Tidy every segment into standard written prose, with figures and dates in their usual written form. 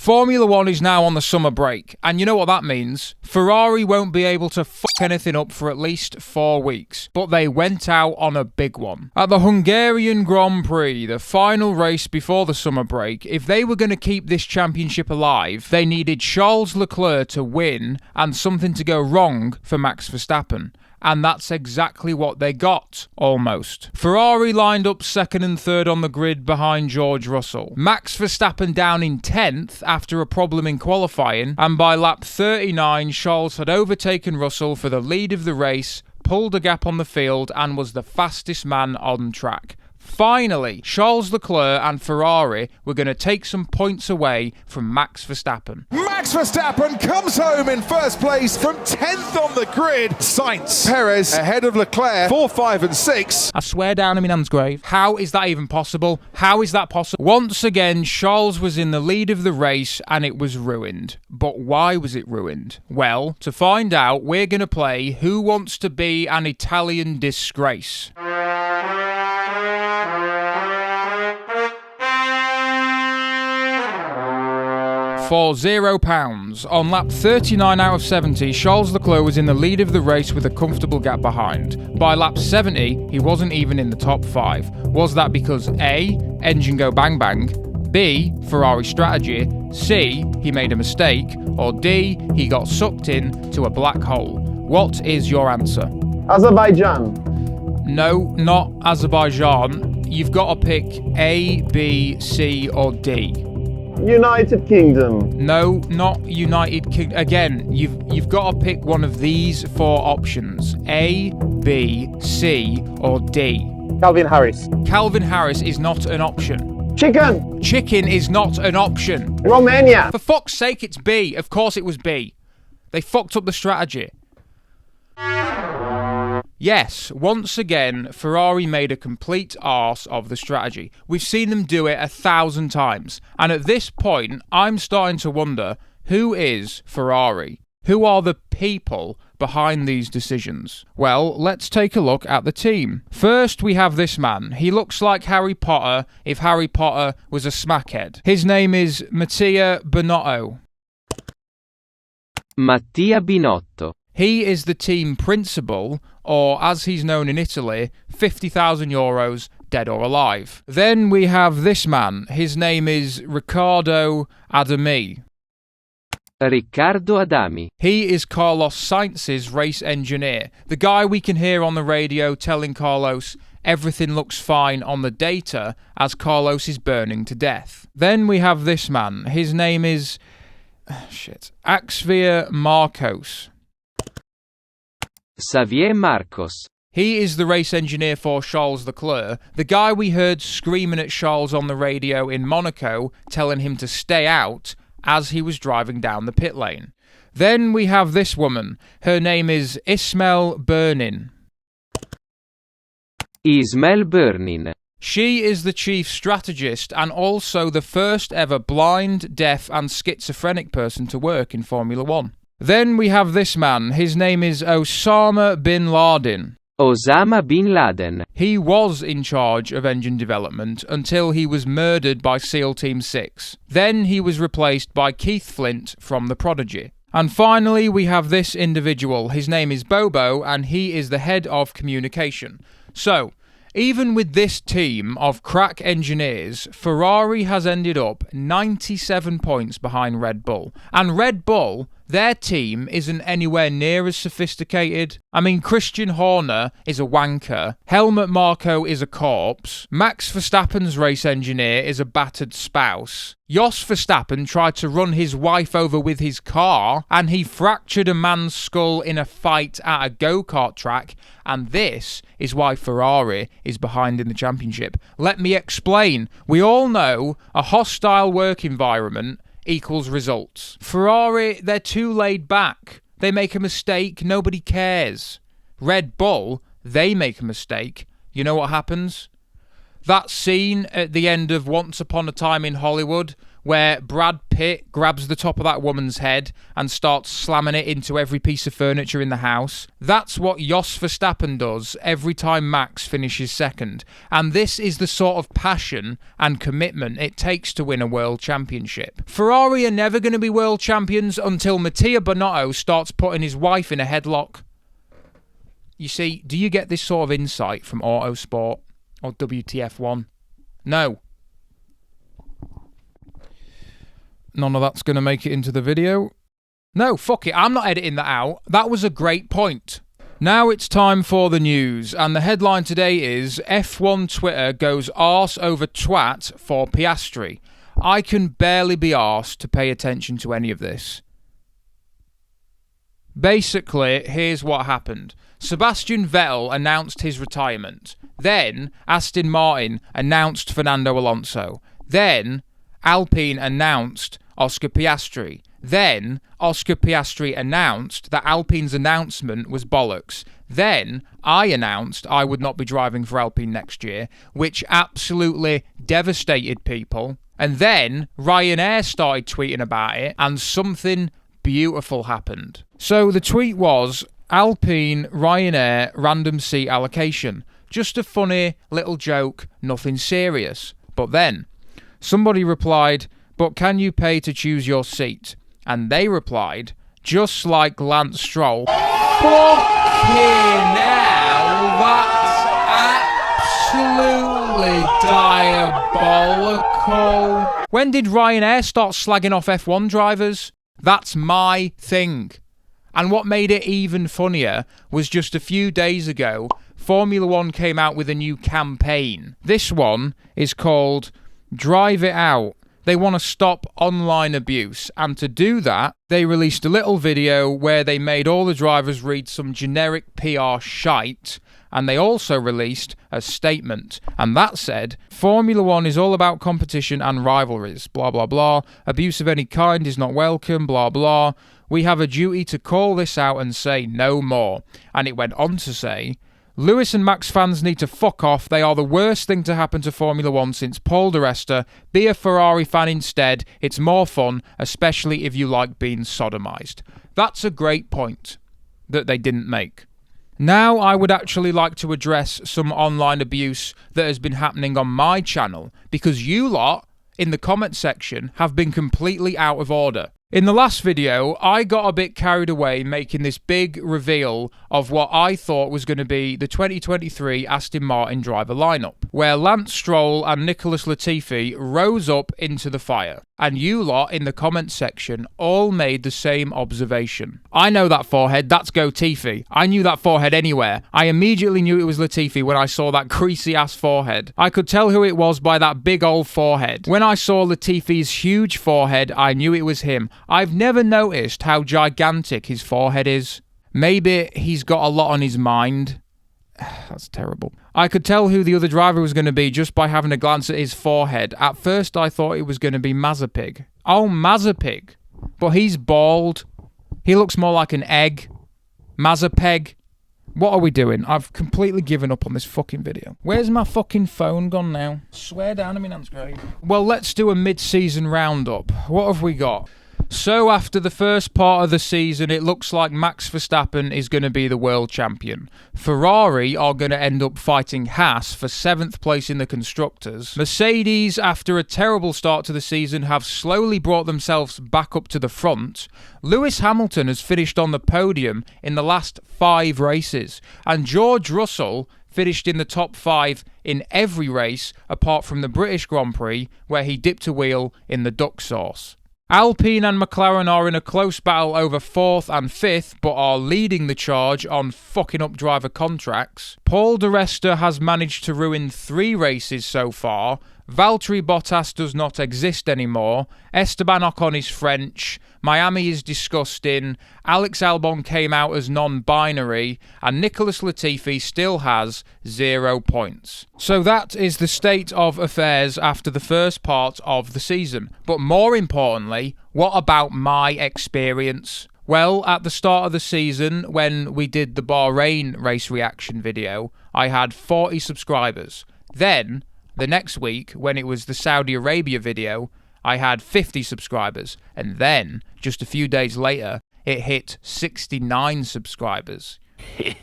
Formula One is now on the summer break, and you know what that means? Ferrari won't be able to fuck anything up for at least 4 weeks, but they went out on a big one. At the Hungarian Grand Prix, the final race before the summer break, if they were going to keep this championship alive, they needed Charles Leclerc to win and something to go wrong for Max Verstappen. And that's exactly what they got, almost. Ferrari lined up second and third on the grid behind George Russell. Max Verstappen down in 10th after a problem in qualifying, and by lap 39, Charles had overtaken Russell for the lead of the race, pulled a gap on the field, and was the fastest man on track. Finally, Charles Leclerc and Ferrari were going to take some points away from Max Verstappen. Max Verstappen comes home in first place from 10th on the grid. Sainz, Perez ahead of Leclerc, 4, 5 and 6. I swear down in my nan's grave. How is that even possible? How is that possible? Once again, Charles was in the lead of the race and it was ruined. But why was it ruined? Well, to find out, we're going to play Who Wants to Be an Italian Disgrace? For £0. On lap 39 out of 70, Charles Leclerc was in the lead of the race with a comfortable gap behind. By lap 70, he wasn't even in the top 5. Was that because A, engine go bang bang, B, Ferrari strategy, C, he made a mistake, or D, he got sucked in to a black hole? What is your answer? Azerbaijan. No, not Azerbaijan. You've got to pick A, B, C, or D. United Kingdom. No, not United Kingdom. Again, you've got to pick one of these 4 options. A, B, C, or D. Calvin Harris. Calvin Harris is not an option. Chicken. Chicken is not an option. Romania. For fuck's sake, it's B. Of course it was B. They fucked up the strategy. Yes, once again, Ferrari made a complete arse of the strategy. We've seen them do it 1,000 times. And at this point, I'm starting to wonder, who is Ferrari? Who are the people behind these decisions? Well, let's take a look at the team. First, we have this man. He looks like Harry Potter if Harry Potter was a smackhead. His name is Mattia Binotto. Mattia Binotto. He is the team principal, or as he's known in Italy, €50,000, dead or alive. Then we have this man. His name is Riccardo Adami. Riccardo Adami. He is Carlos Sainz's race engineer, the guy we can hear on the radio telling Carlos everything looks fine on the data as Carlos is burning to death. Then we have this man. His name is Xavier Marcos. Xavier Marcos. He is the race engineer for Charles Leclerc, the guy we heard screaming at Charles on the radio in Monaco, telling him to stay out as he was driving down the pit lane. Then we have this woman. Her name is Ismael Burnin. Ismael Burnin. She is the chief strategist and also the first ever blind, deaf and schizophrenic person to work in Formula One. Then we have this man. His name is Osama bin Laden. Osama bin Laden. He was in charge of engine development until he was murdered by SEAL Team 6. Then he was replaced by Keith Flint from The Prodigy. And finally, we have this individual. His name is Bobo, and he is the head of communication. So, even with this team of crack engineers, Ferrari has ended up 97 points behind Red Bull. And Red Bull, their team isn't anywhere near as sophisticated. I mean, Christian Horner is a wanker, Helmut Marko is a corpse, Max Verstappen's race engineer is a battered spouse, Jos Verstappen tried to run his wife over with his car, and he fractured a man's skull in a fight at a go-kart track, and this is why Ferrari is behind in the championship. Let me explain. We all know a hostile work environment equals results. Ferrari, they're too laid back. They make a mistake, nobody cares. Red Bull, they make a mistake. You know what happens? That scene at the end of Once Upon a Time in Hollywood where Brad Pitt grabs the top of that woman's head and starts slamming it into every piece of furniture in the house. That's what Jos Verstappen does every time Max finishes second. And this is the sort of passion and commitment it takes to win a world championship. Ferrari are never going to be world champions until Mattia Binotto starts putting his wife in a headlock. You see, do you get this sort of insight from Autosport or WTF1? No. None of that's going to make it into the video. No, fuck it, I'm not editing that out. That was a great point. Now it's time for the news, and the headline today is F1 Twitter goes arse over twat for Piastri. I can barely be arsed to pay attention to any of this. Basically, here's what happened. Sebastian Vettel announced his retirement. Then, Aston Martin announced Fernando Alonso. Then, Alpine announced Oscar Piastri. Then, Oscar Piastri announced that Alpine's announcement was bollocks. Then, I announced I would not be driving for Alpine next year, which absolutely devastated people. And then, Ryanair started tweeting about it, and something beautiful happened. So, the tweet was, Alpine, Ryanair, random seat allocation. Just a funny little joke, nothing serious. But then, somebody replied, but can you pay to choose your seat? And they replied, just like Lance Stroll. Fucking hell, that's absolutely diabolical. When did Ryanair start slagging off F1 drivers? That's my thing. And what made it even funnier was just a few days ago, Formula One came out with a new campaign. This one is called Drive It Out. They want to stop online abuse, and to do that, they released a little video where they made all the drivers read some generic PR shite, and they also released a statement, and that said, Formula One is all about competition and rivalries, blah blah blah, abuse of any kind is not welcome, blah blah, we have a duty to call this out and say no more. And it went on to say, Lewis and Max fans need to fuck off. They are the worst thing to happen to Formula One since Paul di Resta. Be a Ferrari fan instead. It's more fun, especially if you like being sodomised. That's a great point that they didn't make. Now I would actually like to address some online abuse that has been happening on my channel, because you lot in the comment section have been completely out of order. In the last video, I got a bit carried away making this big reveal of what I thought was going to be the 2023 Aston Martin driver lineup, where Lance Stroll and Nicholas Latifi rose up into the fire. And you lot in the comments section all made the same observation. I know that forehead, that's Latifi. I knew that forehead anywhere. I immediately knew it was Latifi when I saw that creasy ass forehead. I could tell who it was by that big old forehead. When I saw Latifi's huge forehead, I knew it was him. I've never noticed how gigantic his forehead is. Maybe he's got a lot on his mind. That's terrible. I could tell who the other driver was going to be just by having a glance at his forehead. At first I thought it was going to be Mazepin. Oh, Mazepin. But he's bald. He looks more like an egg. Mazepin. What are we doing? I've completely given up on this fucking video. Where's my fucking phone gone now? Swear down to me, Nan's grave. Well, let's do a mid-season roundup. What have we got? So after the first part of the season, it looks like Max Verstappen is going to be the world champion. Ferrari are going to end up fighting Haas for 7th place in the Constructors. Mercedes, after a terrible start to the season, have slowly brought themselves back up to the front. Lewis Hamilton has finished on the podium in the last 5 races. And George Russell finished in the top 5 in every race apart from the British Grand Prix, where he dipped a wheel in the duck sauce. Alpine and McLaren are in a close battle over 4th and 5th, but are leading the charge on fucking up driver contracts. Paul di Resta has managed to ruin 3 races so far. Valtteri Bottas does not exist anymore. Esteban Ocon is French. Miami is disgusting. Alex Albon came out as non-binary. And Nicholas Latifi still has 0 points. So that is the state of affairs after the first part of the season. But more importantly, what about my experience? Well, at the start of the season, when we did the Bahrain race reaction video, I had 40 subscribers. Then, the next week, when it was the Saudi Arabia video, I had 50 subscribers, and then, just a few days later, it hit 69 subscribers.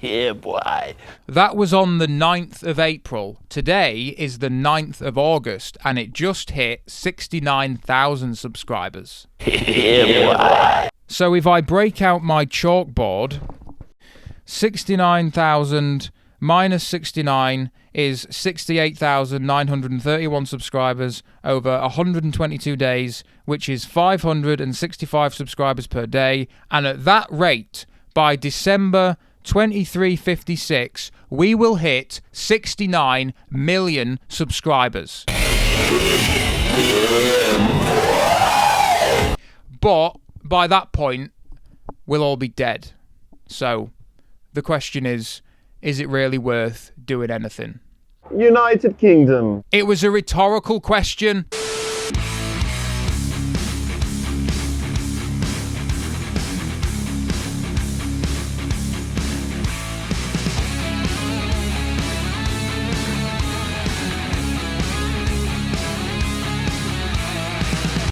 Yeah, boy. That was on the 9th of April. Today is the 9th of August, and it just hit 69,000 subscribers. Yeah, boy. So if I break out my chalkboard, 69,000 minus 69 is 68,931 subscribers over 122 days, which is 565 subscribers per day. And at that rate, by December 2356, we will hit 69 million subscribers. But by that point, we'll all be dead. So the question is it really worth doing anything? United Kingdom. It was a rhetorical question.